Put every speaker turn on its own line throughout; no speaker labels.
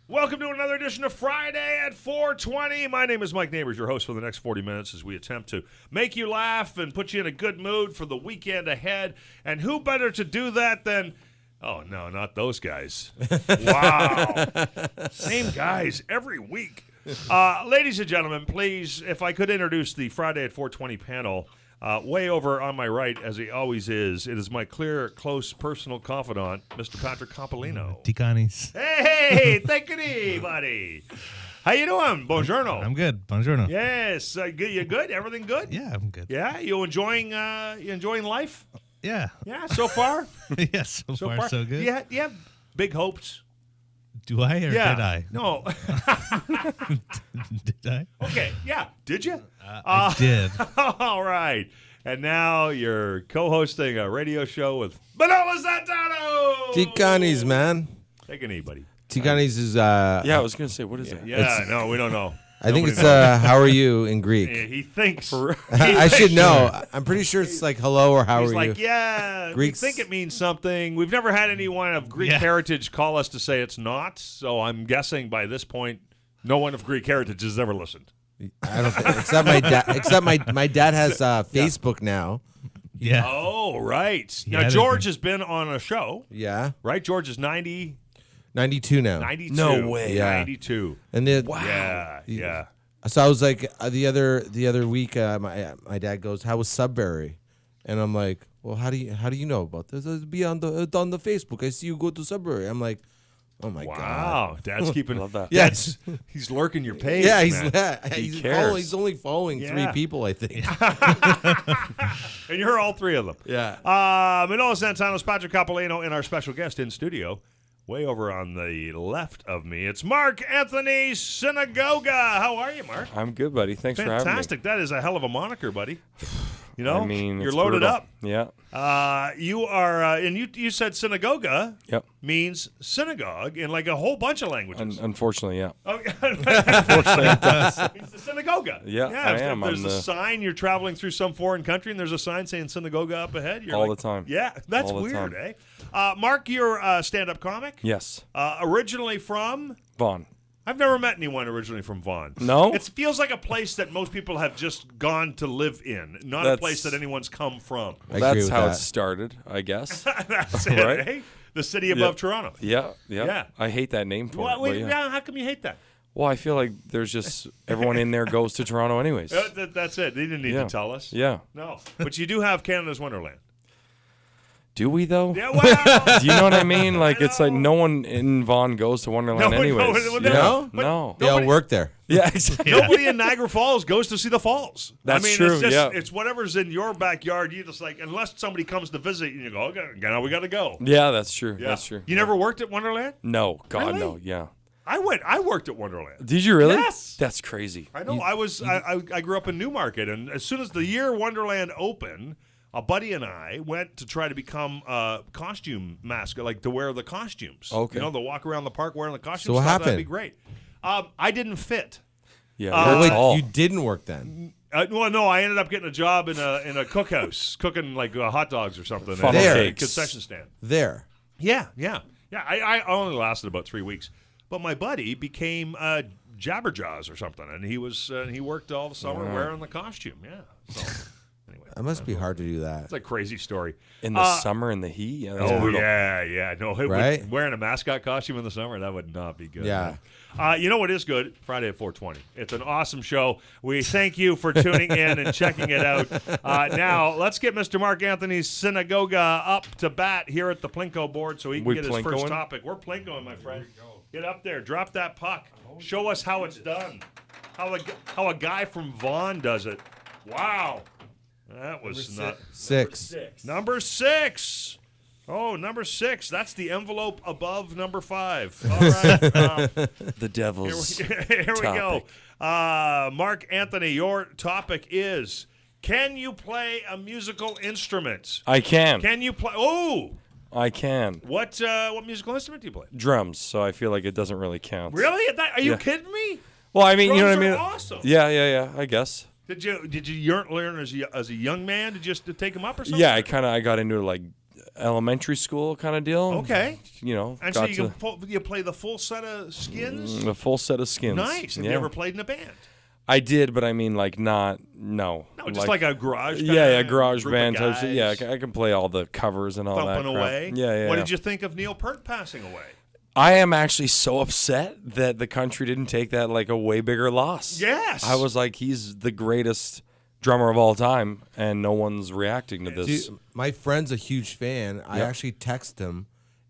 Welcome to another edition of Friday at 420. My name is Mike Neighbors, your host for the next 40 minutes as we attempt to make you laugh and put you in a good mood for the weekend ahead. And who better to do that than, oh no, not those guys. Wow. Same guys every week. Ladies and gentlemen, please, if I could introduce the Friday at 420 panel. Way over on my right, as he always is, it is my clear, close, personal confidant, Mr. Patrick Coppolino.
Ticanis.
Hey, take it easy, buddy. How you doing? Buongiorno.
I'm good. Buongiorno.
Yes, good. You good? Everything good?
Yeah, I'm good.
Yeah, you enjoying life?
Yeah.
Yeah, so far.
Yes, so far so good.
Yeah, you have big hopes.
Do I or did I?
No.
Did I?
Okay. Yeah. Did you?
I did.
All right. And now you're co-hosting a radio show with Manolis Zontanos.
Ticanis, man.
Take it easy, buddy.
Ticanis is
Yeah, I was going to say, what is it?
Yeah, no, we don't know.
I think it's
knows.
how are you in Greek.
He thinks.
I should know. I'm pretty sure it's like hello or how
He's
are
like,
you.
yeah,
Greeks-
we think it means something. We've never had anyone of Greek heritage call us to say it's not, so I'm guessing by this point, no one of Greek heritage has ever listened.
I don't think, except my dad. Except my dad has Facebook now.
Yeah.
Oh, right.
Yeah,
Now, George has been on a show,
Yeah,
right? George is 92.
92 now.
No way.
Yeah.
92.
And then
Yeah.
so I was like the other week, my dad goes, "How was Sudbury?" And I'm like, "Well, how do you know about this? It's on the Facebook. I see you go to Sudbury." I'm like, "Oh my god!"
Wow. Dad's keeping.
Love that.
Yes.
He's lurking your page.
Yeah,
man.
he's
cares.
he's only following
Yeah.
3 people, I think.
And you're all three of them.
Yeah.
Manolis Zontanos, Patrick Coppolino, and our special guest in studio. Way over on the left of me, it's Marc Anthony Sinagoga. How are you, Mark?
I'm good, buddy. Thanks for having me.
Fantastic. That is a hell of a moniker, buddy. You know,
I mean,
you're
it's
loaded
brutal.
up.
Yeah.
You are, and you said synagoga
Yep.
means synagogue in like a whole bunch of languages.
Unfortunately, yeah.
Okay.
Unfortunately, it does.
It's the synagoga.
Yeah,
yeah.
I
If
am.
there's
I'm
a
the-
sign, you're traveling through some foreign country, and there's a sign saying synagoga up ahead. You're
All
like,
the time.
Yeah, that's
All the
weird,
time.
eh? Mark, you're a stand-up comic.
Yes.
Originally from.
Vaughn.
I've never met anyone originally from Vaughan.
No?
It feels like a place that most people have just gone to live in, not a
That's-
place that anyone's come from.
I agree
That's
with
how
that.
it started, I guess.
That's it,
Right?
eh? The city above
Yeah.
Toronto.
Yeah.
Yeah.
I hate that name for
Well,
it.
wait,
But yeah.
how come you hate that?
Well, I feel like there's just everyone in there goes to Toronto anyways.
That's it. They didn't need
Yeah.
to tell us.
Yeah.
No. But you do have Canada's Wonderland.
Do we though?
Yeah, wow.
Do you know what I mean? Like it's like
know.
no one in Vaughan goes to Wonderland
No,
anyways.
no,
you
no.
know?
But
No.
They all
Nobody-
work there.
Yeah, exactly.
Nobody in Niagara Falls goes to see the falls.
That's
I mean,
true,
It's just,
yeah.
it's whatever's in your backyard. You just like, unless somebody comes to visit, you go, okay, now we got to go.
Yeah, that's true.
Yeah.
That's true.
You never worked at Wonderland?
No, God,
Really?
no. Yeah.
I worked at Wonderland.
Did you really?
Yes.
That's crazy.
I know. I grew up in Newmarket, and as soon as the year Wonderland opened, a buddy and I went to try to become a costume masker, like to wear the costumes.
Okay.
You know, to walk around the park wearing the costumes.
So what
Thought That'd
happened?
be great. I didn't fit.
Yeah.
Oh,
you're
Wait,
tall.
you didn't work then?
Well, no, I ended up getting a job in a cookhouse, cooking like hot dogs or something.
Funnel
at a
cakes.
concession stand.
There.
Yeah. I only lasted about 3 weeks, but my buddy became Jabberjaws or something, and he worked all the summer wearing the costume. Yeah. So anyway,
That must be hard to do that.
it's a crazy story.
in the summer in the heat. Yeah, that's
Oh
brutal.
yeah. No,
Right?
wearing a mascot costume in the summer, that would not be good.
Yeah.
You know what is good? Friday at 420. It's an awesome show. We thank you for tuning in and checking it out. Now, let's get Mr. Marc Anthony Sinagoga up to bat here at the Plinko board so he can
We
get his first
Plinkoing?
topic. We're Plinkoing, my friend. Get up there. Drop that puck. Show us how it's done. How a guy from Vaughan does it. Wow. That was not...
6.
Number 6. Oh, number 6. That's the envelope above number 5. All right.
The Devil's
Here we go.
topic.
Marc Anthony, your topic is, can you play a musical instrument?
I can.
Can you play? Oh,
I can.
what musical instrument do you play?
Drums, so I feel like it doesn't really count.
Really? Are you
Yeah.
kidding me?
Well, I mean, you know what I
Drums
mean?
are awesome.
Yeah, I guess.
Did you learn as a young man? Did you just take them up or something?
Yeah, I got into it like elementary school kind of deal.
Okay.
got
And so
to
you play the full set of skins?
a full set of skins.
Nice. Have you ever played in a band?
I did, but I mean, like, no,
just like a garage band?
Yeah, garage
group
band.
of
Type. Yeah, I can play all the covers and all that.
Thumping away?
Yeah.
What did you think of Neil Peart passing away?
I am actually so upset that the country didn't take that like a way bigger loss.
Yes.
I was like, he's the greatest drummer of all time, and no one's reacting to this.
Dude, my friend's a huge fan. I actually texted him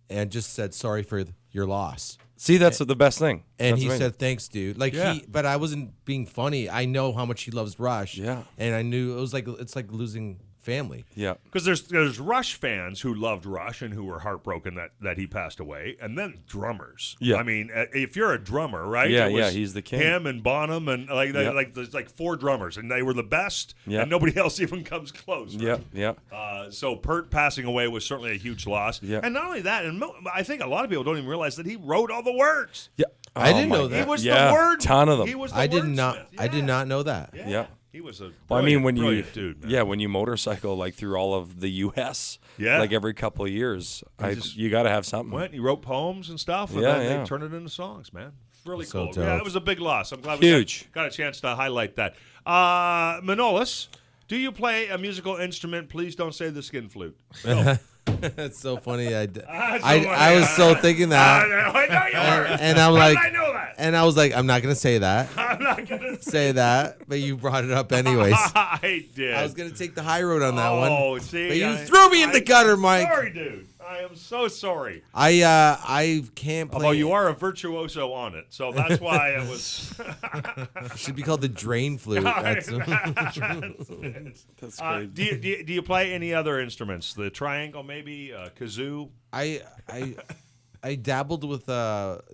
and just said, sorry for your loss.
See, that's the best thing.
And
That's
he
amazing.
said, thanks, dude. Like but I wasn't being funny. I know how much he loves Rush.
Yeah.
And I knew it's like losing family.
Yeah.
Because there's Rush fans who loved Rush and who were heartbroken that he passed away, and then drummers.
Yeah.
I mean, if you're a drummer, right?
Yeah,
it was
he's the king.
Him and Bonham and there's like 4 drummers, and they were the best,
Yeah.
and nobody else even comes close. Right?
Yeah.
So Peart passing away was certainly a huge loss.
Yeah.
And not only that, and I think a lot of people don't even realize that he wrote all the words.
Yeah.
I didn't
my
know
God.
that.
He was
Yeah,
the word.
ton of them.
He was the
I did
wordsmith.
not. I did
Yeah.
not know that.
Yeah.
He was a
Well, I mean, when
brilliant dude, man.
when you motorcycle like through all of the U.S.,
Yeah.
like every couple of years, you got to have something.
Went, he wrote poems and stuff, and
Yeah,
then
yeah.
they turned it into songs, man. Really
So
cool.
dope.
Yeah, it was a big loss. I'm glad we
Huge.
got a chance to highlight that. Manolis, do you play a musical instrument? Please don't say the skin flute. Go.
That's so funny. I
funny.
was so thinking that.
I know you were.
And I'm
How
like,
did I know that?
and I was like, I'm not gonna say that.
I'm not gonna
Say that, but you brought it up anyways.
I did.
I was gonna take the high road on that one.
Oh, see,
But you threw me in the gutter, Mike.
Sorry, dude. I am so sorry.
I can't play.
Although you are a virtuoso on it, so that's why it was.
It should be called the drain flute. That's,
That's great.
Do you play any other instruments? The triangle, maybe kazoo.
I dabbled with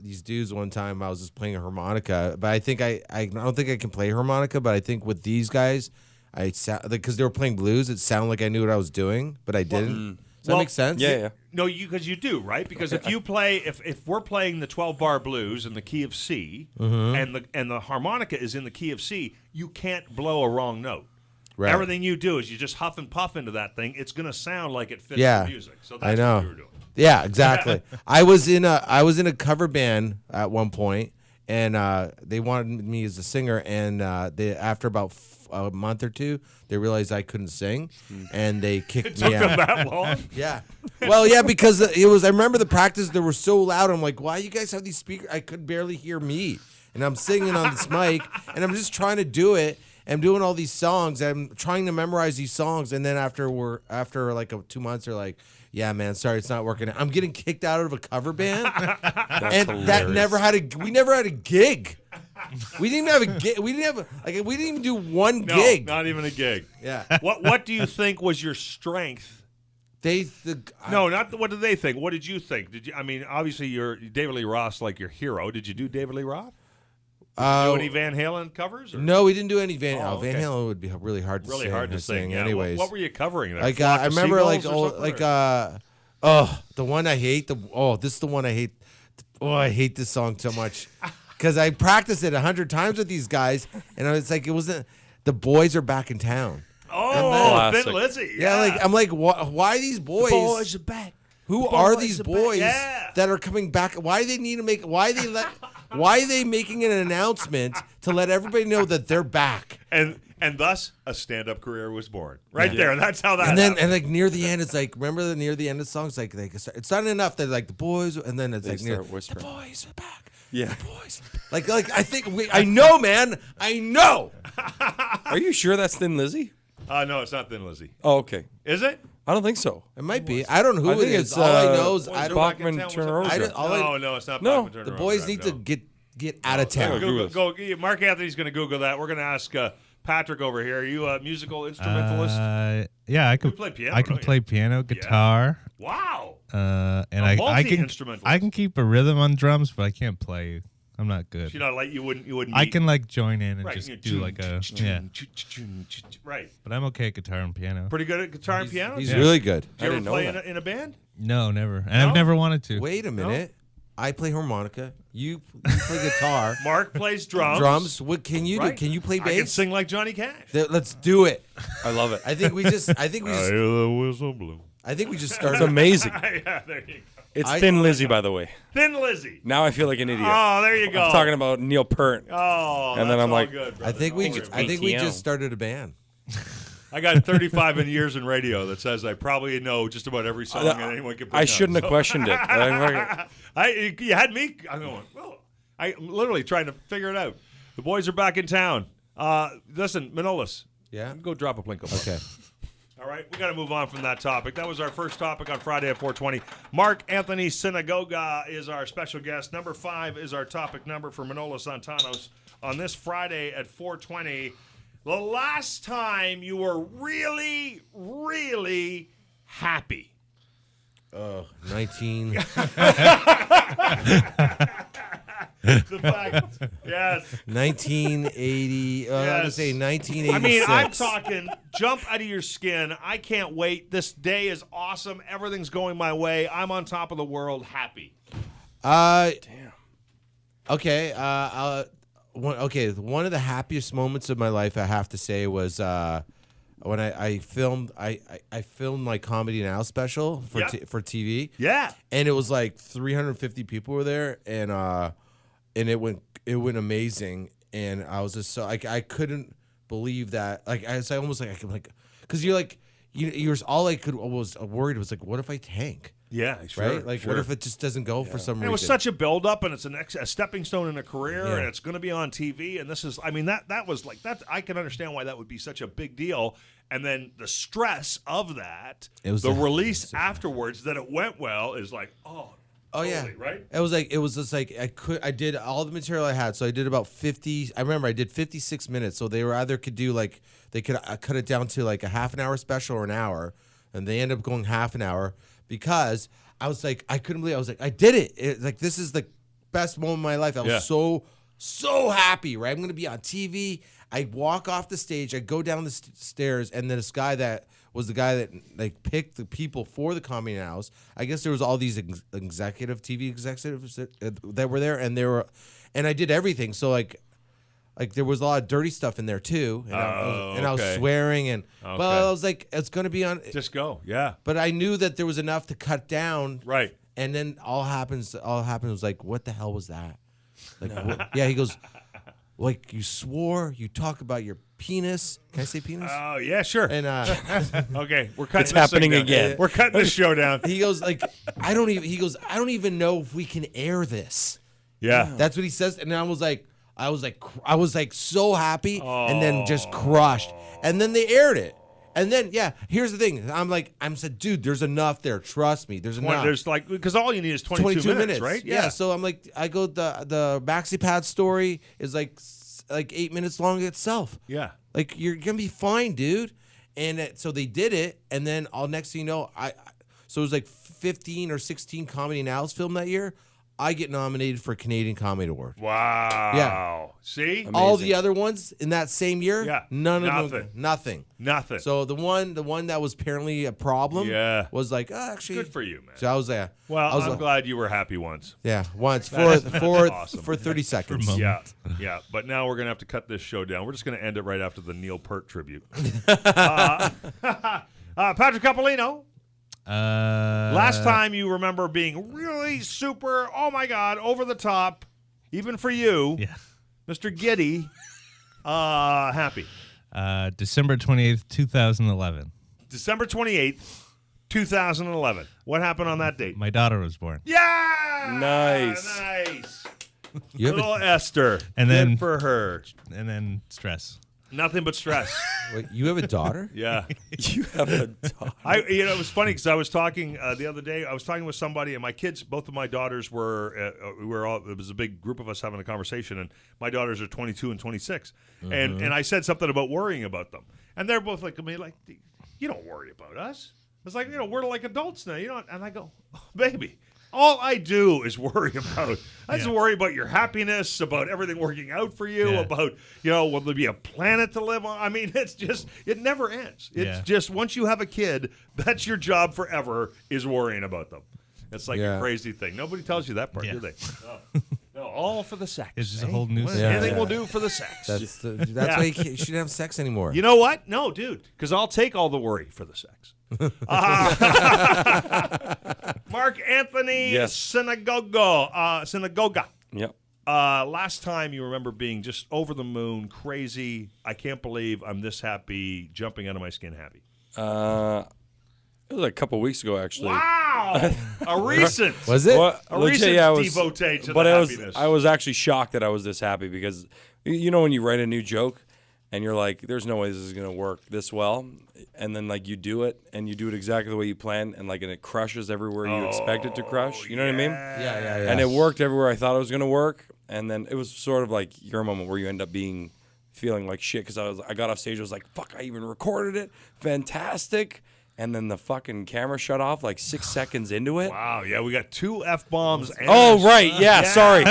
these dudes one time. I was just playing a harmonica, but I think I don't think I can play harmonica. But I think with these guys, because they were playing blues, it sounded like I knew what I was doing, but I didn't. Does that make sense?
Yeah.
No, because you do, right? Because if you play, if we're playing the 12-bar blues in the key of C, and the harmonica is in the key of C, you can't blow a wrong note.
Right.
Everything you do is you just huff and puff into that thing. It's going to sound like it fits
Yeah.
the music. So that's
I know.
what we were doing.
Yeah, exactly. I was in a cover band at one point, and they wanted me as a singer. And they after about a month or two, they realized I couldn't sing, and they kicked me
Took
out.
them that long?
Yeah. Well, yeah, because it was. I remember the practice. They were so loud. I'm like, why you guys have these speakers? I could barely hear me, and I'm singing on this mic, and I'm just trying to do it. I'm doing all these songs. I'm trying to memorize these songs, and then after like 2 months, they're like, "Yeah, man, sorry, it's not working." I'm getting kicked out of a cover band, and that we never had a gig. We didn't even have a gig. We didn't even do one gig.
Not even a gig.
Yeah.
What do you think was your strength? What did they think? What did you think? Did you? I mean, obviously you're David Lee Roth, like your hero. Did you do David Lee Roth? Do any Van Halen covers? Or?
No, we didn't do any Van.
Oh, okay.
Van Halen would be really hard to
Really
sing.
hard to sing. Yeah.
Anyways,
What were you covering there?
like
Flock
I
of
remember
Seagulls
the one I hate. This is the one I hate. Oh, I hate this song so much because I practiced it 100 times with these guys, and I was like, it wasn't. The boys are back in town.
Oh,
Classic.
Thin Lizzy.
Yeah, I'm like, why these boys?
The boys are back.
Who
The
are
boys
these
are back.
boys
Yeah.
that are coming back? Why they need to make? Why are they making an announcement to let everybody know that they're back?
And thus a stand-up career was born. Right there. That's how that.
And then
happened.
like near the end, it's like remember near the end of the songs, like it's not enough that like the boys, and then it's
They
like near
start whispering.
the boys are back.
Yeah.
The boys. Like I think I know, man. I know.
Are you sure that's Thin Lizzy?
No, it's not Thin Lizzy.
Oh, okay.
Is it?
I don't think so.
It might be. I don't know who
I think
it is.
it's,
All I know is
Boys
I
are
don't.
back in
Bachman
town. Was
Turner
it?
I
Oger.
don't- all I-
No, it's not.
No.
Bachman Turner
The boys
Oger,
need
no.
to get out of town.
Go. Marc Anthony's going to Google that. We're going to ask Patrick over here. Are you a musical instrumentalist?
Yeah, I can
play piano,
I can
don't you?
play piano, guitar,
Wow.
and
A
I can
multi-instrumentalist.
I can keep a rhythm on drums, but I can't play. I'm not good.
You know, like you wouldn't.
I can like join in and
Right,
just
you
do like a
Right.
But I'm okay at guitar and piano.
Pretty good at guitar and piano.
He's
Did
really good.
you ever
didn't know
play
that.
in a band?
No, never. And
No?
I've never wanted to.
Wait a minute. I play harmonica. You play guitar.
Mark plays drums.
Drums. What can you
Right.
do? Can you play
I can
bass?
sing like Johnny Cash.
Let's do it.
I love it.
I think we just.
hear the whistle blow.
I think we just
It's
started.
amazing.
Yeah, there you go.
It's Thin Lizzy, by the way.
Thin Lizzy.
Now I feel like an idiot.
Oh, there you go.
I'm talking about Neil Peart.
Oh,
And then
that's
I'm
all
like,
good, brother.
I think we
ATM.
just started a band.
I got 35 years in radio that says I probably know just about every song that anyone can.
I shouldn't have questioned it.
You had me. I'm going. Well, I'm literally trying to figure it out. The boys are back in town. Listen, Manolis.
Yeah.
Go drop a plinko.
Okay.
All right, we got to move on from that topic. That was our first topic on Friday at 4:20. Marc Anthony Sinagoga is our special guest. Number 5 is our topic number for Manolis Zontanos on this Friday at 4:20. The last time you were really, really happy.
19.
The fact, yes.
1980. I'm going to
Yes.
say 1986.
I mean, I'm talking jump out of your skin. I can't wait. This day is awesome. Everything's going my way. I'm on top of the world, happy.
Damn.
Okay. One of the happiest moments of my life, I have to say, was when I filmed. I filmed my Comedy Now special for
Yep.
for TV.
Yeah.
And it was like 350 people were there, and it went amazing. And I was just so I couldn't believe that. Like I almost like because you're like you're all I could was worried was like, what if I tank?
Yeah, sure.
Right? Like,
sure.
what if it just doesn't go for some
And
reason?
it was such a build-up, and it's a stepping stone in a career,
Yeah.
and it's going to be on TV. And this is, I mean, that was like that. I can understand why that would be such a big deal. And then the stress of that,
It was
the
a-
release afterwards that it went well is like,
Oh
totally,
yeah,
right?
It was just like I did all the material I had, so I did about 50. I remember I did 56 minutes, so they were either could do like they could cut it down to like a half an hour special or an hour, and they ended up going half an hour because I was like I couldn't believe I was like I did it. Like this is the best moment of my life. I was so happy. Right, I'm gonna be on TV. I walk off the stage. I go down the stairs, and then this guy that was the guy that like picked the people for the Comedy House. I guess there was all these TV executives that were there, and I did everything. So like there was a lot of dirty stuff in there too, and I was
okay.
swearing, and
Okay.
well, I was like, it's gonna be on.
Just go, yeah,
But I knew that there was enough to cut down,
right.
and then all happened was like, what the hell was that? Like, yeah, he goes, like you swore, you talk about your penis. Can I say penis?
Oh yeah, sure.
And
Okay, we're cutting.
It's
this
happening
thing down.
again.
We're cutting this show down.
he goes like, I don't even know if we can air this.
Yeah.
That's what he says, and I was like so happy, and then just crushed, and then they aired it, and then here's the thing, I'm said, dude, there's enough there, trust me, there's enough.
There's like because all you need is 22 minutes, right?
Yeah. So I'm like, I go the Maxi Pad story is like 8 minutes long itself.
Yeah.
Like you're gonna be fine, dude. And so they did it, and then next thing you know, so it was like 15 or 16 Comedy Nows filmed that year. I get nominated for Canadian Comedy Award.
Wow.
Yeah.
See?
All the other ones in that same year, none of them, nothing. So the one that was apparently a problem, was like, actually,
Good for you, man.
So I was there.
Well, I'm
like,
glad you were happy once.
yeah, once
That's
for
awesome.
30 seconds.
moment.
Yeah. But now we're going to have to cut this show down. We're just going to end it right after the Neil Peart tribute. Patrick Coppolino. Last time you remember being really super, oh my God, over the top, even for you,
Yeah.
Mr. Giddy, happy.
December 28th, 2011.
December 28th, 2011. What happened on that date?
My daughter was born.
Yeah!
Nice.
You have
Little Esther.
And
Good
then-
for her.
And then stress.
Nothing but stress.
wait, you have a daughter?
Yeah.
You have a dog.
It was funny because I was talking the other day. I was talking with somebody, and my kids, both of my daughters were all. It was a big group of us having a conversation, and my daughters are 22 and 26, and I said something about worrying about them, and they're both like, you don't worry about us. It's like, we're like adults now, and I go, oh, baby. All I do is worry about. I just worry about your happiness, about everything working out for you, about will there be a planet to live on? I mean, it's just it never ends. It's just once you have a kid, that's your job forever is worrying about them. It's like a crazy thing. Nobody tells you that part, do they? No, all for the sex.
It's just a whole new
Yeah.
Anything we'll do for the sex.
That's why you shouldn't have sex anymore.
You know what? No, dude, because I'll take all the worry for the sex. Marc Anthony
Yes.
Sinagoga.
Yep.
Last time you remember being just over the moon, crazy. I can't believe I'm this happy, jumping out of my skin happy.
It was a couple weeks ago, actually.
Wow, a recent.
Was it?
Well,
A
legit,
recent
yeah,
devotee to
but
the
I
happiness.
I was actually shocked that I was this happy because, you know, when you write a new joke and you're like, "There's no way this is gonna work this well," and then like you do it and you do it exactly the way you planned, and like and it crushes everywhere you expect it to crush. You know what I mean?
Yeah.
And it worked everywhere I thought it was gonna work, and then it was sort of like your moment where you end up feeling like shit because I got off stage, I was like, "Fuck, I even recorded it, fantastic." And then the fucking camera shut off like 6 seconds into it.
Wow, yeah, we got 2 F-bombs.
Oh, right. Yeah, sorry.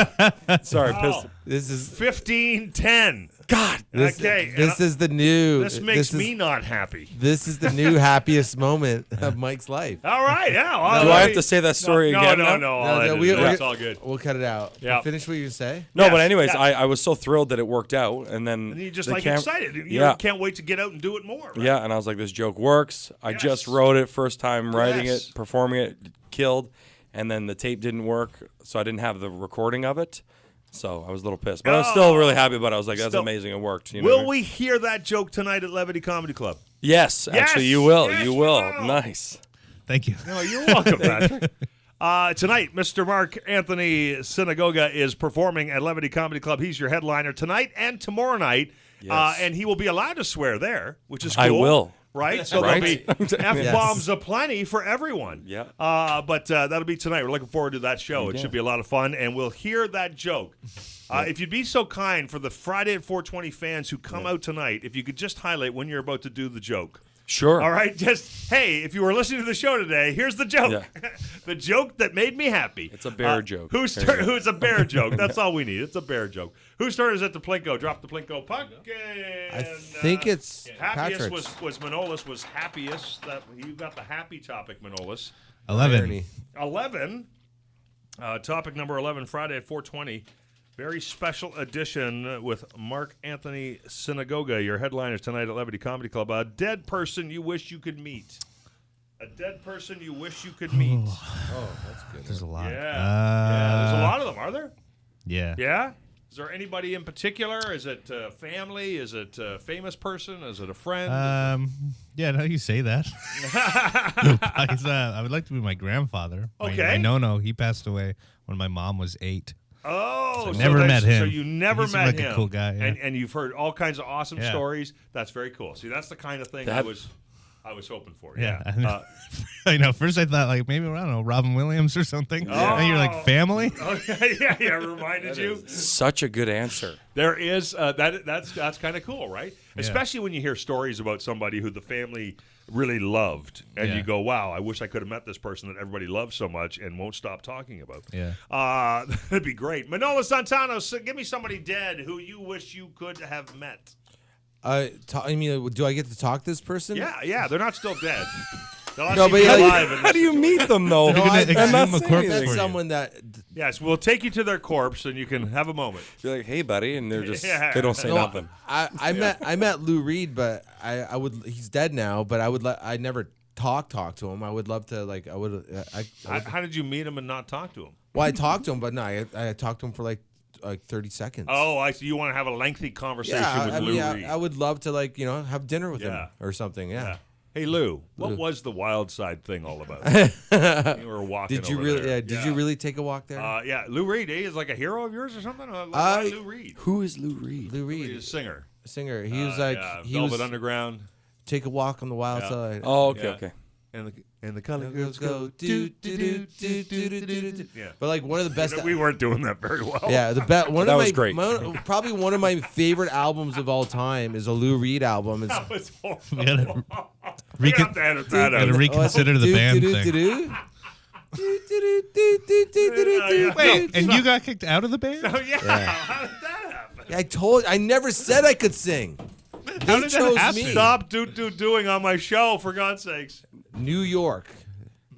Sorry, pissed.
This is
15-10.
God.
Okay.
This is the new.
This makes me not happy.
This is the new happiest moment of Mike's life.
All right, yeah. Well,
Do I have to say that story again?
No.
we-
It's all good.
We'll cut it out.
Yeah.
Finish what you say.
No,
Yes,
but anyways,
yes.
I was so thrilled that it worked out, and then
And you're just
the
like
cam-
excited. You
Yeah.
can't wait to get out and do it more. Right?
Yeah, and I was like, this joke works. I
Yes.
just wrote it, first time writing
Yes.
it, performing it, killed, and then the tape didn't work, so I didn't have the recording of it. So I was a little pissed, but I was still really happy. But I was like, "That's
Still-
amazing! It worked." You know what I
Will
mean?
we hear that joke tonight at Levity Comedy Club?
Yes, actually, you will.
Yes,
you
we
will.
will.
Nice.
Thank you.
No, you're welcome, Patrick. Tonight, Mr. Marc Anthony Sinagoga is performing at Levity Comedy Club. He's your headliner tonight and tomorrow night.
Yes.
And he will be allowed to swear there, which is cool.
I will.
Right? So
Right?
there'll be F-bombs aplenty for everyone.
Yeah.
But that'll be tonight. We're looking forward to that show. It should be a lot of fun, and we'll hear that joke. If you'd be so kind for the Friday at 420 fans who come out tonight, if you could just highlight when you're about to do the joke.
Sure.
All right, just hey, if you were listening to the show today, here's the joke.
Yeah.
The joke that made me happy.
It's a bear joke.
Who's
There you go.
a bear joke? That's all we need. It's a bear joke. Whose turn is it to Plinko? Drop the Plinko puck.
I think it's
happiest
Patrick's.
was Manolis was happiest. That you got the happy topic, Manolis.
11.
Irony.
11. Topic number 11. Friday at 420. Very special edition with Marc Anthony Sinagoga, your headliners tonight at Levity Comedy Club. A dead person you wish you could meet. A dead person you wish you could meet.
Oh, that's good.
There's a lot.
Yeah, there's a lot of them, are there?
Yeah.
Yeah? Is there anybody in particular? Is it family? Is it a famous person? Is it a friend?
Yeah, now you say that. I would like to be my grandfather.
Okay.
My no-no, he passed away when my mom was 8.
Oh,
So never met him.
So you never
He seemed
met
like a
him.
cool guy, yeah.
And you've heard all kinds of awesome
Yeah.
stories. That's very cool. See, that's the kind of thing I was hoping for.
Yeah.
Yeah.
I know. First I thought like maybe, I don't know, Robin Williams or something.
Oh.
And you're like, family?
Okay, yeah, reminded you.
Such a good answer.
There is that's kind of cool, right? Especially when you hear stories about somebody who the family really loved, and
Yeah.
you go, "Wow, I wish I could have met this person that everybody loves so much and won't stop talking about."
Yeah.
That'd be great. Manolis Zontanos, give me somebody dead who you wish you could have met.
I mean, do I get to talk to this person?
Yeah, they're not still dead. They'll
No,
actually
but
be
yeah,
alive.
How do you meet them though?
They're gonna
I-
exhume
I'm not
a
saying
corpse
anything.
for you.
Someone that.
Yes, we'll take you to their corpse, and you can have a moment.
You're like, "Hey, buddy," and they're just
Yeah.
they don't say
No,
nothing.
I met Lou Reed, but I would. He's dead now, but I never talk to him. I would love to like. I would.
How did you meet him and not talk to him?
Well, I talked to him, but no, I talked to him for like 30 seconds.
Oh, I see. You want to have a lengthy conversation
yeah.
with
I
Lou
mean,
Reed.
I would love to like have dinner with
Yeah.
him or something. Yeah.
Hey Lou, what
Lou.
was the wild side thing all about? You were walking.
Did you
over
really?
there.
Yeah. Did you really take a walk there?
Yeah, Lou Reed. He is like a hero of yours or something. Why Lou Reed?
Who is Lou Reed?
Lou
He's a
Reed,
singer.
singer. He was like he
Velvet
was
Underground.
take a walk on the wild side.
Oh, okay,
Yeah.
okay.
And the color
Girls go do do do do do do do do.
Yeah.
But like one of the best.
We weren't doing that very well.
Yeah, the best. One
That
of
was
my
great.
probably one of my favorite albums of all time is a Lou Reed album. It's
That was horrible.
We gotta,
We have to edit that
gotta
out.
reconsider the band thing. Wait, and you got kicked out of the band?
Oh, yeah. How did that happen?
I never said I could sing. They
did that
chose
happen?
me.
Stop doing on my show, for God's sakes.
New York.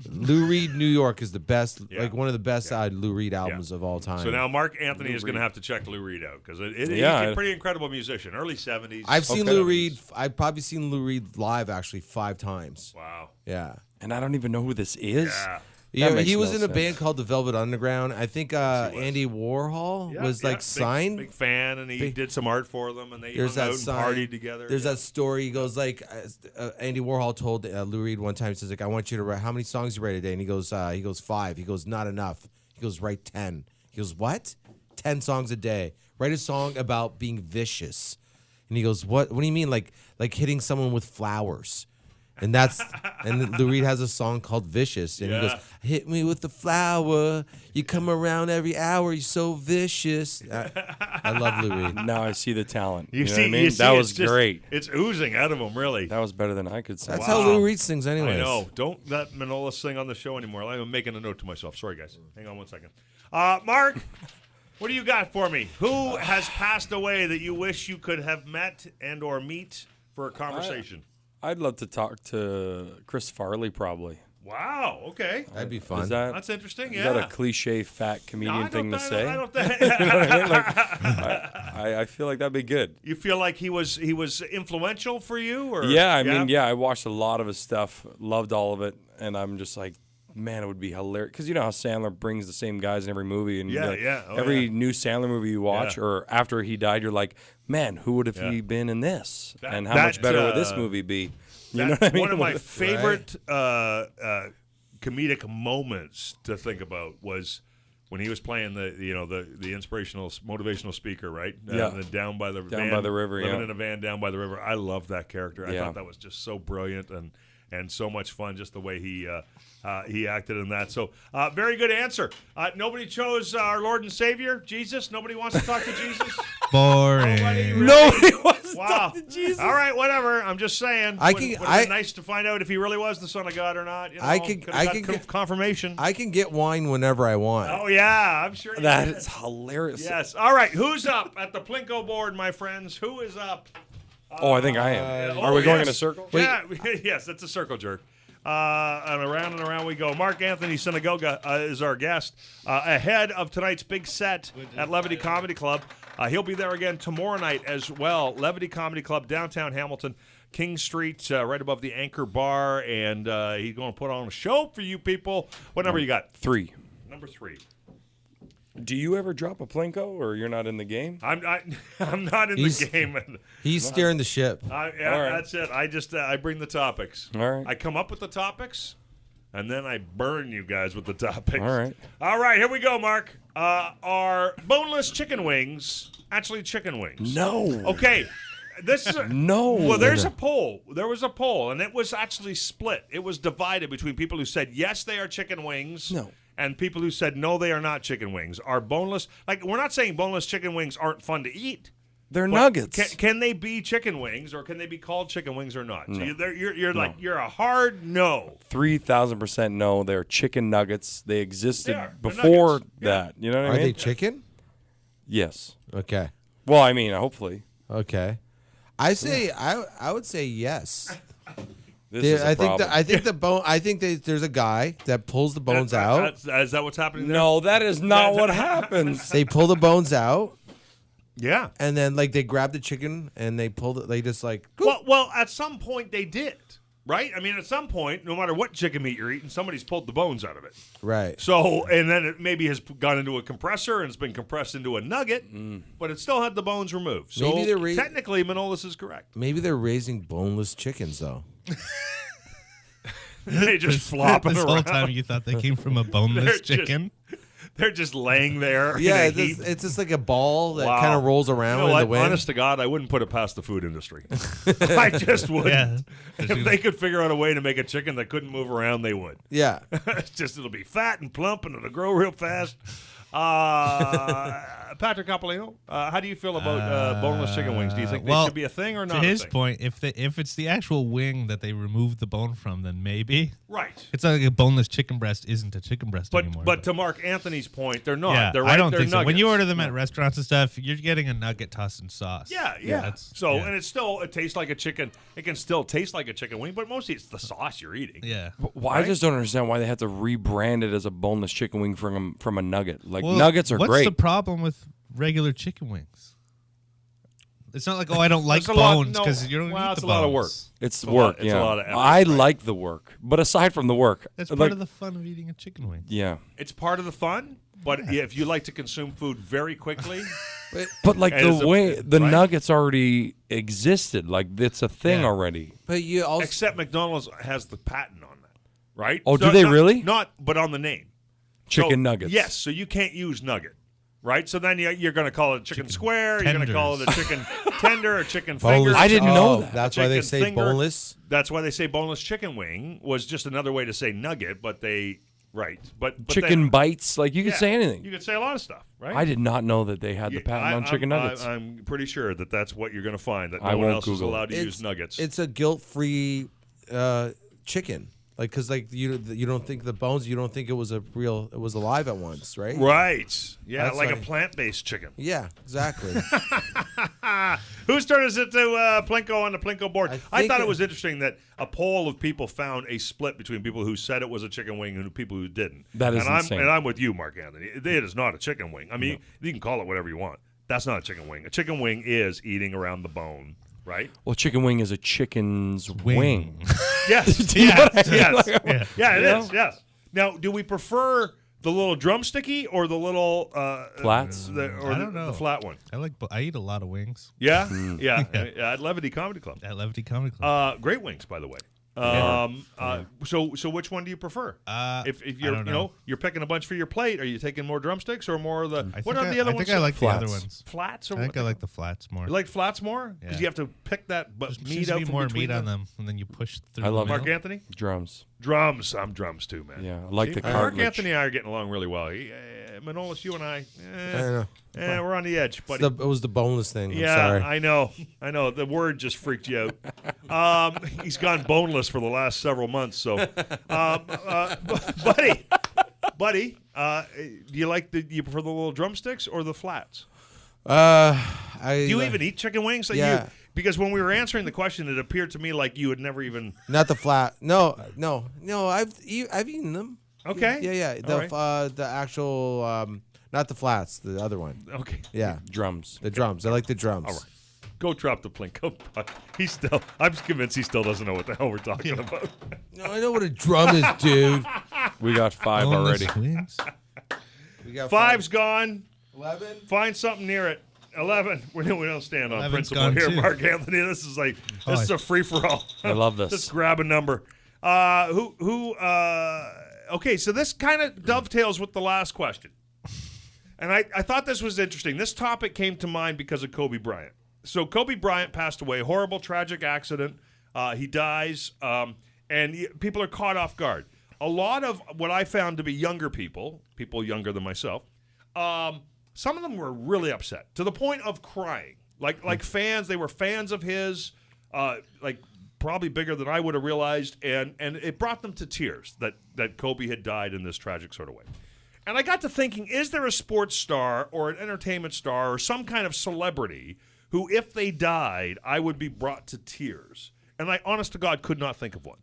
Lou Reed, New York is the best,
Yeah.
like one of the best Lou Reed albums of all time.
So now Marc Anthony is going to have to check Lou Reed out because he's a pretty incredible musician. Early 70s.
I've seen Lou Reed. I've probably seen Lou Reed live actually 5 times.
Wow.
Yeah.
And I don't even know who this is.
Yeah.
Yeah, he was in a band called the Velvet Underground. I think Andy Warhol was signed.
Big fan, and he did some art for them, and they hung out and partied together.
There's that story. He goes like, Andy Warhol told Lou Reed one time, he says like, I want you to write, how many songs you write a day? And he goes 5. He goes, not enough. He goes, write 10. He goes, what? 10 songs a day. Write a song about being vicious. And he goes, what do you mean? Like hitting someone with flowers. And Lou Reed has a song called Vicious. And he goes, hit me with the flower. You come around every hour. You're so vicious. I love Lou Reed.
Now I see the talent.
You
know
see,
what I mean? That was great.
It's oozing out of him, really.
That was better than I could say.
That's how Lou Reed sings anyways.
I know. Don't let Manolis sing on the show anymore. I'm making a note to myself. Sorry, guys. Hang on one second. Mark, what do you got for me? Who has passed away that you wish you could have met and or meet for a conversation?
I'd love to talk to Chris Farley, probably.
Wow. Okay.
That'd be fun.
That's interesting.
Is that a cliche fat comedian thing to say?
I don't think.
You know what I mean? Like, I feel like that'd be good.
You feel like he was influential for you, or
Yeah, I mean, I watched a lot of his stuff, loved all of it, and I'm just like, man, it would be hilarious. Because you know how Sandler brings the same guys in every movie, and every new Sandler movie you watch, or after he died, you're like, man, who would have he been in this? And how much better would this movie be? You know what I mean?
One of my favorite comedic moments to think about was when he was playing the inspirational, motivational speaker, right? Down by the
river,
living in a van down by the river. I loved that character. I thought that was just so brilliant and so much fun, just the way he acted in that. So, very good answer. Nobody chose our Lord and Savior, Jesus. Nobody wants to talk to Jesus.
Boring.
Nobody wants to
Wow.
talk to Jesus.
All right, whatever. I'm just saying. Would have been nice to find out if he really was the Son of God or not. You know,
I can get
confirmation.
I can get wine whenever I want.
Oh yeah, I'm sure.
That is hilarious.
Yes. All right. Who's up at the Plinko board, my friends? Who is up?
I think I am. Are we going in a circle?
Yeah. Yes, it's a circle jerk. And around we go. Marc Anthony Sinagoga is our guest ahead of tonight's big set at Levity Comedy Club. He'll be there again tomorrow night as well. Levity Comedy Club, downtown Hamilton, King Street, right above the Anchor Bar. And he's going to put on a show for you people. What number you got?
3.
Number 3.
Do you ever drop a Plinko, or you're not in the game?
I'm not in the game.
He's steering the ship.
That's it. I bring the topics.
All right.
I come up with the topics, and then I burn you guys with the topics.
All
right. Here we go, Mark. Are boneless chicken wings actually chicken wings?
No.
Okay. This is
no.
Well, there's a poll. There was a poll, and it was actually split. It was divided between people who said yes, they are chicken wings.
No.
And people who said no, they are not chicken wings. Are boneless? Like, we're not saying boneless chicken wings aren't fun to eat.
They're nuggets.
Can they be chicken wings, or can they be called chicken wings or not? So
No.
you're a hard no.
3,000% no. They're chicken nuggets. They existed before that. You know what I mean?
Are they chicken?
Yes.
Okay.
Well, I mean, hopefully.
Okay. I would say yes.
This is a problem.
I think there's a guy that pulls the bones out.
Is that what's happening there?
No, that is not what happens.
They pull the bones out.
Yeah.
And then they grab the chicken and they pulled it. They just
Well, at some point they did, right? I mean, at some point, no matter what chicken meat you're eating, somebody's pulled the bones out of it.
Right.
So, and then it maybe has gone into a compressor and it's been compressed into a nugget, but it still had the bones removed. So
Maybe
technically, Manolis is correct.
Maybe they're raising boneless chickens though.
They just flopping
this
around.
whole time you thought they came from a boneless chicken?
They're just laying there.
Yeah,
in a heap.
it's just like a ball that
Wow.
kind of rolls around
You know
in
what?
the wind.
Honest to God, I wouldn't put it past the food industry. I just wouldn't.
Yeah.
If they could figure out a way to make a chicken that couldn't move around, they would.
Yeah.
It's just it'll be fat and plump and it'll grow real fast. Patrick Coppolino, how do you feel about boneless chicken wings? Do you think they should be a thing or not?
To his
a thing?
point, if it's the actual wing that they removed the bone from, then maybe.
Right.
It's not like a boneless chicken breast isn't a chicken breast anymore.
But to Mark Anthony's point, they're not.
Yeah,
They're right.
I don't
they're
think so. When
nuggets.
you order them at restaurants and stuff, you're getting a nugget tossed in sauce.
Yeah. And it tastes like a chicken. It can still taste like a chicken wing, but mostly it's the sauce you're eating.
Yeah.
Why? I just don't understand why they had to rebrand it as a boneless chicken wing from a nugget. Like
Well,
nuggets are
what's
great.
the problem with regular chicken wings? It's not like, I don't like
It's a lot-
bones
no,
because you don't eat the bones.
it's a lot of work.
It's
a
work.
lot- it's a lot of effort,
I
right.
like the work, but aside from the work,
That's
like,
part of the fun of eating a chicken wing.
yeah.
It's part of the fun, but if you like to consume food very quickly,
But like
And it's
the
right?
nuggets already existed. Like it's a thing
Yeah.
already.
But you also
except McDonald's has the patent on that, right?
Oh, do they really?
But on the name.
Chicken
So,
nuggets.
Yes, so you can't use nugget, right? So then you're going to call it chicken square, you're going to call it a chicken tender or chicken finger.
boneless.
I didn't know that.
That's why they
Chicken
say
finger.
boneless.
That's why they say boneless chicken wing was just another way to say nugget, but they but
Chicken
then,
bites. Like you
yeah,
could say anything.
You could say a lot of stuff, right?
I did not know that they had the patent on chicken nuggets.
I'm pretty sure that that's what you're going to find. That
I
no one
won't
else is
Google it.
allowed to use nuggets.
It's a guilt-free chicken. Like, because like you don't think the bones, you don't think it was alive at once, right?
right. Yeah,
That's
like a
right.
plant-based chicken.
Yeah, exactly.
Whose turn is it to Plinko on the Plinko board? I
think
thought it was interesting that a poll of people found a split between people who said it was a chicken wing and people who didn't.
That is
and
insane.
I'm with you, Marc Anthony. It is not a chicken wing. I mean, you can call it whatever you want. That's not a chicken wing. A chicken wing is eating around the bone, right?
Well, chicken wing is a chicken's wing.
Yes.
Yes.
Yeah, it is. Yes. Now, do we prefer the little drumsticky or the little
Flats?
I don't know.
The flat one?
I eat a lot of wings
Yeah, yeah. At Levity Comedy Club.
at Levity Comedy Club.
Great wings, by the way. So which one do you prefer? If
I
you're
don't know.
you're picking a bunch for your plate, are you taking more drumsticks or more of the
I
what
think
are the other
I
ones?
think I like the other
Flats.
ones.
Flats or
I think
what?
I like the flats more.
You like flats more because
Yeah.
you have to pick that
Just
meat
seems to
out
be
from
more
between
meat on them, and then you push through.
I
the
love
middle.
Marc Anthony,
Drums.
drums. I'm drums too, man.
Yeah, I like
See,
the
Marc
cartilage.
Anthony and I are getting along really well. Manolis, you and I,
I know.
we're on the edge,
It
buddy.
was the boneless thing. I'm
Yeah,
sorry.
I know. The word just freaked you out. He's gone boneless for the last several months. So, buddy, do you prefer the little drumsticks or the flats?
Do
Do you even eat chicken wings?
Yeah.
Because when we were answering the question, it appeared to me like you had never even.
Not the flat. No. I've eaten them.
Okay.
Yeah. The actual not the flats. The other one.
Okay.
Yeah.
Drums.
The drums. I like the drums.
All right. Go drop the Plinko. I'm convinced he still doesn't know what the hell we're talking about.
No, I know what a drum is, dude.
We got 5
Boneless
already.
wings?
We got
Five's gone.
11.
Find something near it. 11. We don't stand on
11's
principle
gone
here,
too.
Marc Anthony. This is a free for all.
I love this.
Just grab a number. Okay, so this kind of dovetails with the last question. And I thought this was interesting. This topic came to mind because of Kobe Bryant. So Kobe Bryant passed away, horrible, tragic accident. He dies, and people are caught off guard. A lot of what I found to be younger people younger than myself, some of them were really upset to the point of crying. Like fans, they were fans of his, probably bigger than I would have realized, and it brought them to tears that Kobe had died in this tragic sort of way. And I got to thinking, is there a sports star or an entertainment star or some kind of celebrity who, if they died, I would be brought to tears? And I, honest to God, could not think of one.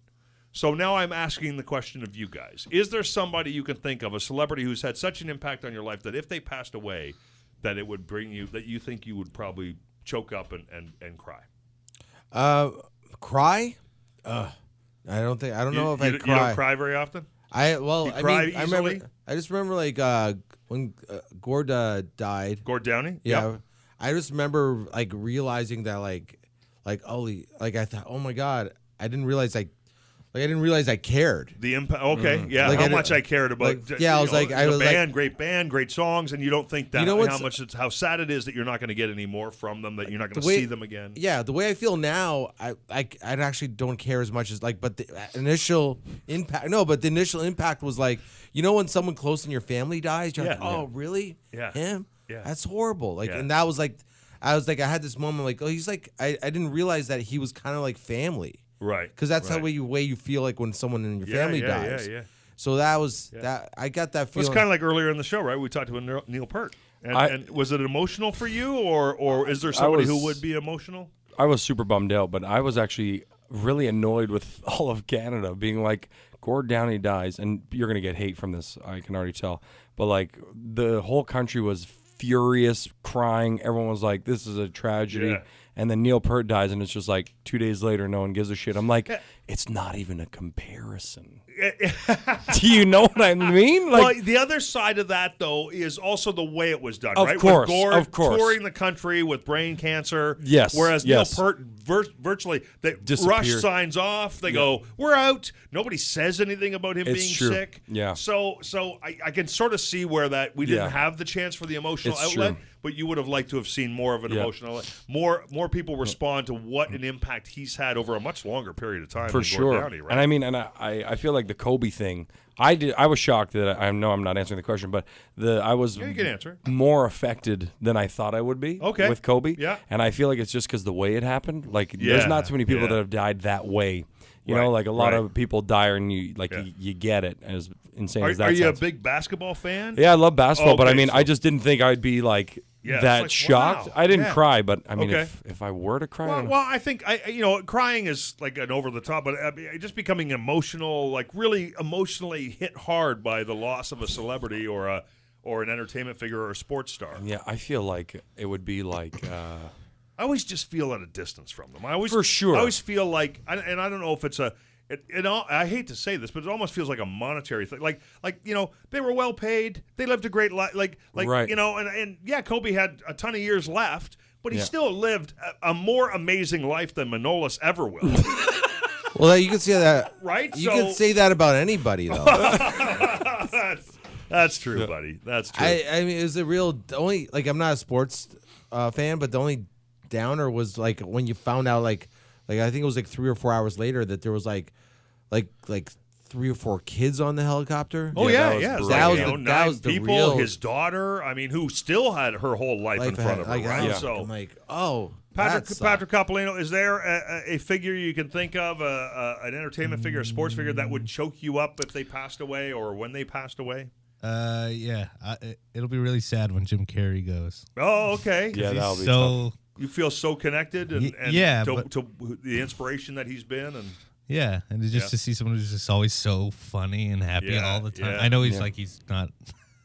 So now I'm asking the question of you guys. Is there somebody you can think of, a celebrity who's had such an impact on your life that if they passed away, that it would bring you, that you think you would probably choke up and cry?
Cry? I don't know if I cry.
You don't cry very often?
I
cry
remember.
easily?
I just remember when Gord died.
Gord Downey?
Yeah.
Yep.
I just remember realizing that I thought, oh my God, I didn't realize I cared.
The impact. Okay, yeah.
Like,
how much I cared about.
I was like,
great band, great songs, and you don't think that.
You know
how sad it is that you're not going to get any more from them, that you're not going to see them again.
Yeah, the way I feel now, I actually don't care as much as but the initial impact. No, but the initial impact was when someone close in your family dies, you're like, oh really?
Yeah.
Him?
Yeah.
That's horrible. Like,
Yeah.
and that was like, I had this moment like, oh, he's like, I didn't realize that he was kind of like family.
Right.
Because that's
right.
the way you feel like when someone in your family dies.
Yeah.
So that was that. I got that feeling.
It's kind of like earlier in the show, right? We talked about Neil Peart. And was it emotional for you, or is there somebody who would be emotional?
I was super bummed out, but I was actually really annoyed with all of Canada being like, Gord Downie dies, and you're going to get hate from this, I can already tell. But, like, the whole country was furious, crying. Everyone was like, this is a tragedy.
Yeah.
And then Neil Peart dies, and it's just like 2 days later, no one gives a shit. I'm like, it's not even a comparison. Do you know what I mean? Like,
well, the other side of that, though, is also the way it was done,
Of
right?
course,
with Gord
of course.
touring the country with brain cancer.
Yes,
Whereas
yes.
Neil Peart virtually, Rush
Disappeared.
signs off. They go, we're out. Nobody says anything about him
It's
being
true.
sick.
Yeah.
So I can sort of see where that we didn't
Yeah.
have the chance for the emotional
It's
outlet,
true.
but you would have liked to have seen more of an
Yeah.
emotional outlet. More people respond to what an impact he's had over a much longer period of time
for
than
sure.
Gord Downie, right?
And I mean, and I feel like the Kobe thing. I was shocked that I know I'm not answering the question, but I was
you can answer.
more affected than I thought I would be.
Okay.
With Kobe.
Yeah.
And I feel like it's just because the way it happened. Like,
Yeah,
there's not too many people
yeah.
that have died that way. You
Right,
know, like a lot
right.
of people die and you
Yeah.
you get it, as insane as that
Are you
sounds.
a big basketball fan?
Yeah, I love basketball, but I
Okay,
mean,
so-
I just didn't think I'd be like
Yeah, it's
that
like,
shocked.
wow.
I didn't
Yeah.
cry, but I mean,
Okay.
if I were to cry, I don't know.
Well, I think crying is like an over the top, but just becoming emotional, like really emotionally hit hard by the loss of a celebrity or an entertainment figure or a sports star.
Yeah, I feel like it would be like.
I always just feel at a distance from them. I always
For sure.
I always feel like, and I don't know if it's I hate to say this, but it almost feels like a monetary thing. Like they were well paid. They lived a great life. Like
Right.
and yeah, Kobe had a ton of years left, but he
Yeah.
still lived a more amazing life than Manolis ever will.
Well, you can say that.
Right?
You
So-
can say that about anybody, though.
That's true, buddy. That's true.
I mean, is it real? The only like I'm not a sports fan, but the only downer was like when you found out like I think it was like 3 or 4 hours later that there was like 3 or 4 kids on the helicopter.
Oh
Yeah,
yeah,
that was
yeah.
brutal.
It's like,
That
9
was the
people.
real-
His daughter. I mean, who still had her whole life in front of her,
like,
right?
yeah.
So,
I'm like, oh,
Patrick
that sucks.
Patrick Coppolino, is there a figure you can think of, an entertainment figure, a sports figure that would choke you up if they passed away or when they passed away?
Yeah. It'll be really sad when Jim Carrey goes.
Oh, okay.
Yeah, that'll be
So
You feel so connected and
yeah,
to,
but-
to the inspiration that he's been and.
yeah, and just
Yeah.
to see someone who's just always so funny and happy
Yeah,
all the time.
yeah.
I know he's
Yeah.
like he's not.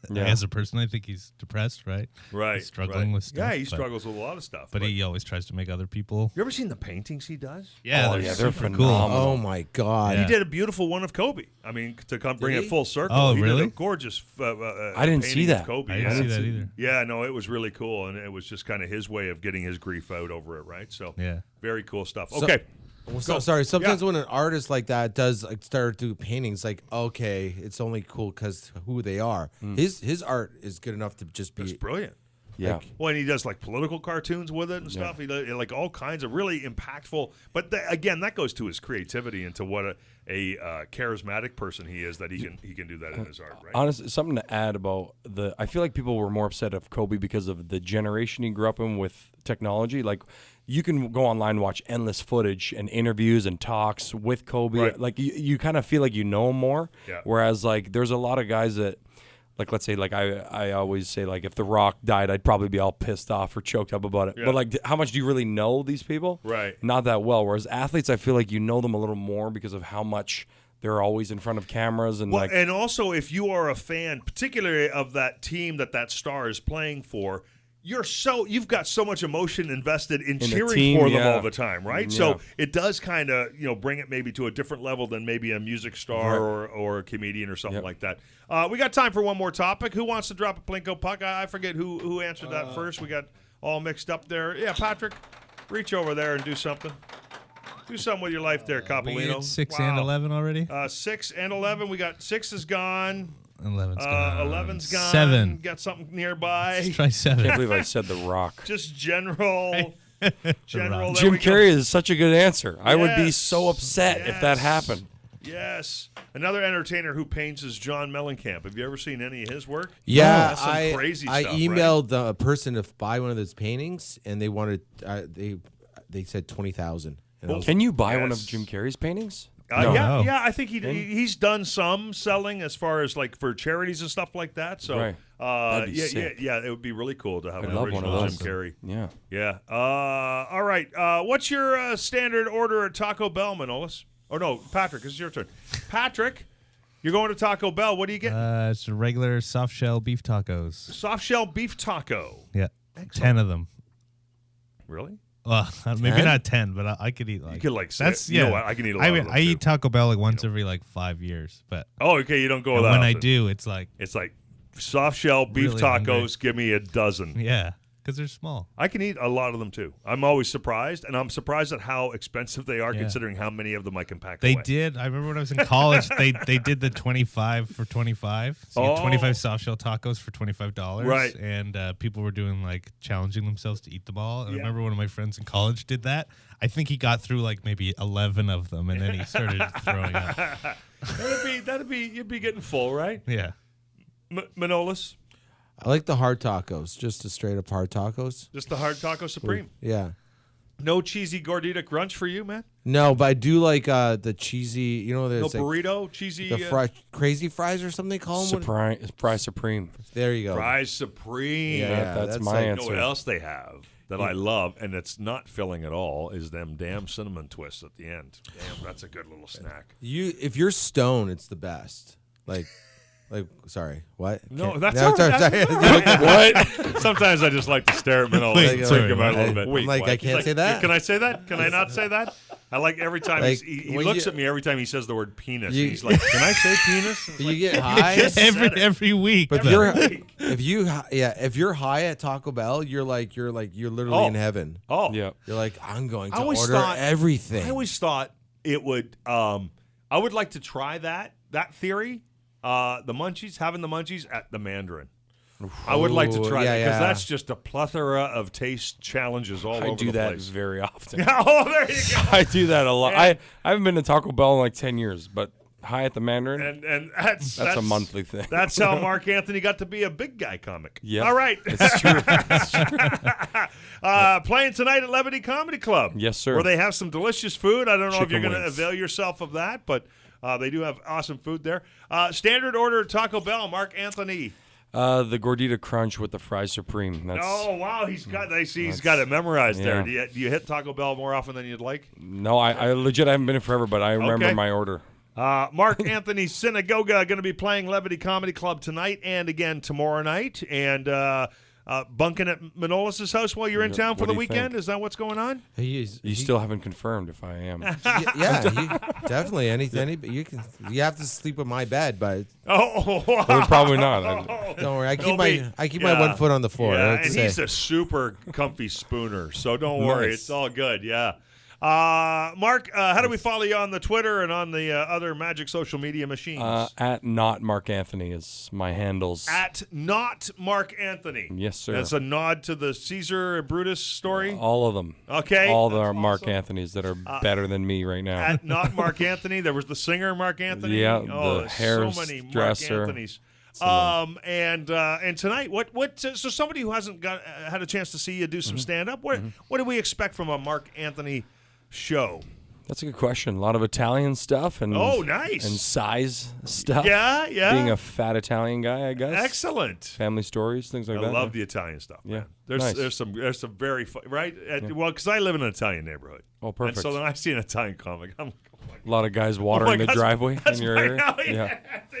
Yeah.
As a person, I think he's depressed, right?
Right.
He's struggling
right.
with stuff.
Yeah, he
but-
struggles with a lot of stuff.
But he always tries to make other people.
You ever seen the paintings he does?
Yeah,
Oh,
they're
yeah, they're
super
phenomenal.
Oh my god.
Yeah.
He did a beautiful one of Kobe. I mean, to come bring
Did
it
he?
full circle.
Oh,
he Did
really?
a gorgeous.
I didn't see
painting
that.
Of Kobe.
I
yeah.
didn't see that either.
Yeah, no, it was really cool, and it was just kind of his way of getting his grief out over it, right? So,
Yeah.
very cool stuff.
So-
Okay,
Well,
Go.
sorry. Sometimes
Yeah.
when an artist like that does like start to do paintings, like okay, it's only cool because who they are. His art is good enough to just
it's
be.
brilliant.
Yeah.
Well, and he does like political cartoons with it and stuff. He does like all kinds of really impactful. But again, that goes to his creativity and to what a charismatic person he is that he can do that in his art, right?
Honestly, something to add about I feel like people were more upset of Kobe because of the generation he grew up in with technology. Like, you can go online and watch endless footage and interviews and talks with Kobe.
Right.
Like, you kind of feel like you know him more.
Yeah.
Whereas, like, there's a lot of guys that, like, let's say, like, I always say, like, if The Rock died, I'd probably be all pissed off or choked up about it.
Yeah.
But, like, how much do you really know these people?
Right.
Not that well. Whereas athletes, I feel like you know them a little more because of how much they're always in front of cameras and,
Well,
like,
and also if you are a fan, particularly of that team that star is playing for, you've got so much emotion invested in
the
cheering
team,
for them
yeah.
all the time, right?
Yeah.
So it does kind of bring it maybe to a different level than maybe a music star or a comedian or something
Yep.
like that. We got time for one more topic. Who wants to drop a Plinko puck? I forget who answered that first. We got all mixed up there. Yeah, Patrick, reach over there and do something. Do something with your life there,
We
Coppolino.
had 6
Wow.
and 11 already.
6 and 11. We got 6 is gone.
11's gone.
11's gone.
7.
Got something nearby.
Let's try
I
7.
can't believe I said The Rock.
Just general. General. there
Jim
we go.
Carrey is such a good answer. I would be
Yes.
so upset if that
Yes.
happened.
Yes. Another entertainer who paints is John Mellencamp. Have you ever seen any of his work?
Yeah,
That's some crazy
I
stuff,
emailed a person to buy one of those paintings, and they wanted they said 20,000.
Can you buy one of
Yes.
Jim Carrey's paintings?
Yeah,
No.
yeah. I think he's done some selling as far as like for charities and stuff like that. So,
Right. That'd be
yeah,
sick.
yeah. It would be really cool to have
I'd
an
love one
original
of
Jim
those.
Carrey.
Yeah.
Yeah. All right. What's your standard order at Taco Bell, Manolis? Oh no, Patrick. This is your turn. Patrick, you're going to Taco Bell. What do you get?
It's a regular soft shell beef tacos.
Soft shell beef taco.
Yeah.
Excellent.
10 of them.
Really?
Well, maybe
10?
not 10, but I could eat like.
You could like.
That's
you
yeah.
know what? I can eat a lot of them
I
too.
eat Taco Bell like once every like 5 years, but
Oh, okay. You don't go
and
that
when I
often.
do, it's like
It's like soft shell beef
Really
tacos.
hungry.
Give me a dozen.
yeah, because they're small.
I can eat a lot of them too. I'm always surprised, and I'm surprised at how expensive they are,
Yeah.
considering how many of them I can pack
They
away.
did. I remember when I was in college, they did the 25 for 25. So you get
Oh.
25 soft shell tacos for $25.
Right.
And people were doing like challenging themselves to eat them all. And
Yeah.
I remember one of my friends in college did that. I think he got through like maybe 11 of them, and then he started throwing up.
That'd be you'd be getting full, right?
Yeah.
Manolis,
I like the hard tacos, just the straight up hard tacos.
just the hard taco supreme.
Yeah.
No cheesy gordita crunch for you, man.
No, but I do like the cheesy. You know,
No
there's like
burrito, cheesy
the crazy fries or something they call them.
Fry Supreme.
There you go.
fries supreme.
Yeah,
that's
that's
my
like-
You know
answer.
what else they have that I love, and it's not filling at all, is them damn cinnamon twists at the end. Damn, that's a good little snack.
If you're stoned, it's the best. Sorry, what?
No,
Can't-
that's
no,
all right.
sorry.
What? Sometimes I just like to stare at Manolis
Wait,
and
wait,
freak him out a
wait.
little bit.
I'm like, I
He's
can't say that?
Can I say that? Can I not say that? I like every time
Like,
he
when
looks
you-
at me every time he says the word penis.
You-
He's like, "Can I say penis?" It's
You
like,
get high.
every week.
But
though.
if you're high at Taco Bell, you're literally
Oh.
in heaven.
oh,
Yeah.
You're like, I'm going
I
to
always
order
thought-
everything.
I always thought it would. I would like to try that theory. The munchies, having the munchies at the Mandarin. I would like to try
Ooh,
that
yeah,
because
yeah.
that's just a plethora of taste challenges all
I
over
do
the
that
place.
very often.
Oh, there you go.
I do that a lot.
Yeah.
I haven't been to Taco Bell in like 10 years, but high at the Mandarin,
And that's
a monthly thing.
That's how Marc Anthony got to be a big guy comic.
Yeah.
All right.
It's true.
Playing tonight at Levity Comedy Club.
Yes, sir.
Where they have some delicious food. I don't know if you're
Chicken
going to
wings.
avail yourself of that, but they do have awesome food there. Standard order at Taco Bell, Marc Anthony.
The Gordita Crunch with the Fry Supreme. That's
Oh, wow. He's got it memorized there.
yeah.
Do you hit Taco Bell more often than you'd like?
No, I legit haven't been in forever, but I remember
Okay.
my order.
Marc Anthony Sinagoga going to be playing Levity Comedy Club tonight and again tomorrow night. And bunking at Manolis' house while you're in
Yeah,
town for
what
the
do you
weekend?
think?
Is that what's going on?
You still haven't confirmed if I am.
Definitely anything. You have to sleep in my bed, but
Oh, wow.
Well, probably not.
don't worry. I keep
Yeah.
my 1 foot on the floor.
Yeah,
Let's
and
say.
he's a super comfy spooner, so don't worry.
Nice.
It's all good. Yeah. Mark, how do we follow you on the Twitter and on the other magic social media machines?
At not Marc Anthony is my handles.
At not Marc Anthony.
Yes, sir.
That's a nod to the Caesar Brutus story.
All of them.
Okay.
All the
That's
Marc
awesome.
Anthonys that are better than me right now.
At not Marc Anthony. There was the singer Marc Anthony.
Yeah,
oh,
the
there's
hair
so many Marc
dresser.
Anthonys. And tonight, so somebody who hasn't had a chance to see you do
Mm-hmm.
some stand up, what do we expect from a Marc Anthony show?
That's a good question. A lot of Italian stuff and
Oh, nice.
and size stuff.
Yeah, yeah.
Being a fat Italian guy, I guess.
Excellent.
Family stories, things like
I
that.
love the Italian stuff.
Yeah,
man.
nice.
There's some very right. Well, because I live in an Italian neighborhood.
Oh, perfect.
And so then I see an Italian comic. I'm like, oh my
A lot of guys
Oh
watering
my
the
gosh,
driveway
that's
in your
right
area.
now,
Yeah.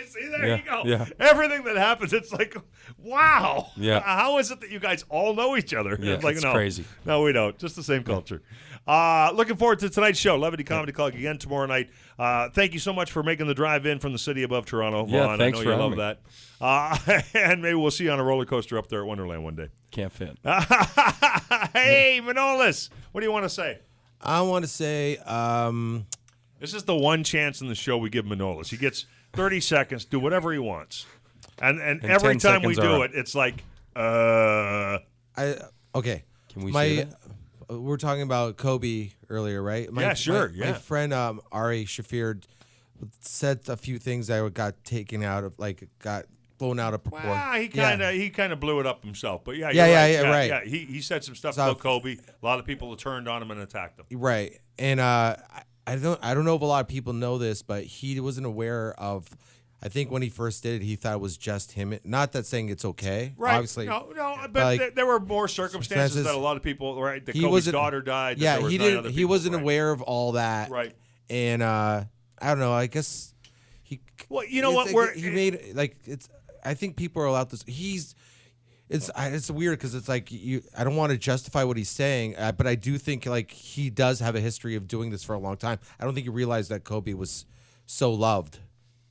See, there
Yeah,
you go.
yeah.
Everything that happens, it's like, wow.
Yeah.
How is it that you guys all know each other?
Yeah,
It's like,
it's
no,
crazy.
No, we don't. Just the same culture. Looking forward to tonight's show, Levity Comedy Club again tomorrow night. Thank you so much for making the drive in from the city above Toronto.
Yeah,
Vaughn,
thanks
I know
for
you
having
love that. And maybe we'll see you on a roller coaster up there at Wonderland one day.
Can't fit.
Hey, Manolis, what do you want to say?
I want to say,
This is the one chance in the show we give Manolis. He gets 30 seconds, do whatever he wants. And every
10
time we
seconds
do
are
it, it's like,
okay.
Can we say that?
We're talking about Kobe earlier, right?
Yeah, sure, yeah.
My friend Ari Shafir said a few things that got taken out of, like, got blown out of proportion.
Well, he kind of blew it up himself. But yeah,
right.
Yeah, he said some stuff about Kobe. A lot of people have turned on him and attacked him.
Right. And I don't know if a lot of people know this, but he wasn't aware of. I think when he first did it, he thought it was just him. Not that saying it's okay,
Right.
obviously.
No, but like, there were more circumstances that a lot of people, right? That Kobe's daughter died.
Yeah,
he
didn't. He wasn't aware of all that.
Right.
And I don't know. I guess he.
Well, you know what?
He made like it's. I think people are allowed to. It's weird because it's like I don't want to justify what he's saying, but I do think like he does have a history of doing this for a long time. I don't think he realized that Kobe was so loved.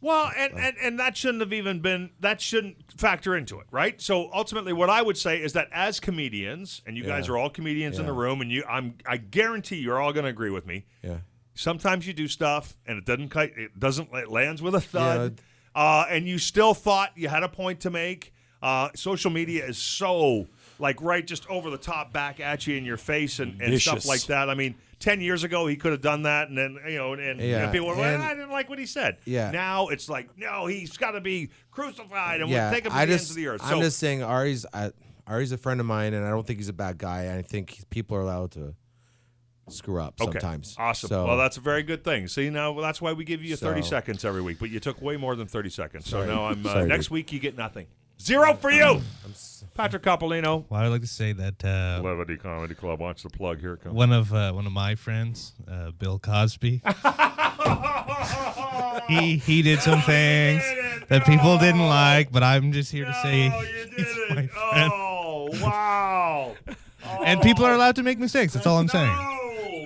Well, and that shouldn't have even been. That shouldn't factor into it, right? So ultimately, what I would say is that as comedians, and you guys are all comedians in the room, and I guarantee you're all going to agree with me.
Yeah.
Sometimes you do stuff and it lands with a thud, and you still thought you had a point to make. Social media is so just over the top, back at you in your face and stuff like that. I mean, 10 years ago he could have done that, and then people were like, I didn't like what he said.
Yeah.
Now it's like, no, he's got to be crucified, and we'll take him to the ends of the earth.
I'm just saying, Ari's a friend of mine, and I don't think he's a bad guy. And I think people are allowed to screw up sometimes.
Awesome.
So,
well, that's a very good thing. See, now that's why we give you 30 seconds every week, but you took way more than 30 seconds. So now next week you get nothing. 0 for you. Patrick Coppolino.
Well, I'd like to say that
Levity Comedy Club. Watch the plug here. Come.
One of my friends, Bill Cosby, he did some things that people didn't like, but I'm just here to say he's my friend.
Oh, wow.
And people are allowed to make mistakes. That's all I'm saying.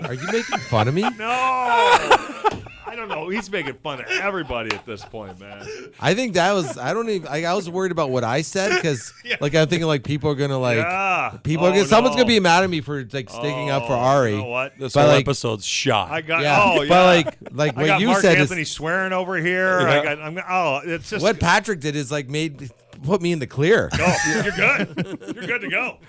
are you making fun of me?
No. I don't know. He's making fun of everybody at this point, man.
I think that was. I don't even. I was worried about what I said because, I'm thinking people are gonna someone's gonna be mad at me for sticking up for Ari.
You know what?
This whole episode's shot.
I got.
But what
I got
you
Marc
said
Anthony
is
swearing over here.
Yeah.
It's just
what Patrick did is put me in the clear.
Oh, you're good. You're good to go.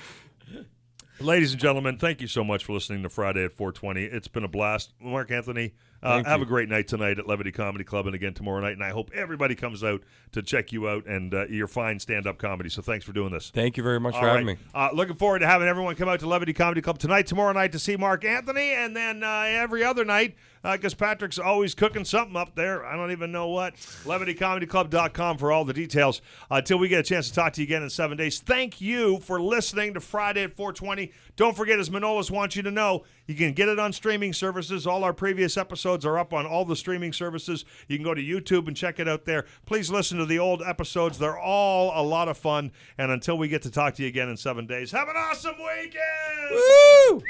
Ladies and gentlemen, thank you so much for listening to Friday at 420. It's been a blast. Marc Anthony, have a great night tonight at Levity Comedy Club and again tomorrow night. And I hope everybody comes out to check you out and your fine stand-up comedy. So thanks for doing this.
Thank you very much for having me.
Looking forward to having everyone come out to Levity Comedy Club tonight, tomorrow night to see Marc Anthony, and then every other night, because Patrick's always cooking something up there. I don't even know what. LevityComedyClub.com for all the details. Until we get a chance to talk to you again in 7 days. Thank you for listening to Friday at 420. Don't forget, as Manolis wants you to know, you can get it on streaming services. All our previous episodes are up on all the streaming services. You can go to YouTube and check it out there. Please listen to the old episodes. They're all a lot of fun. And until we get to talk to you again in 7 days, have an awesome weekend!
Woo!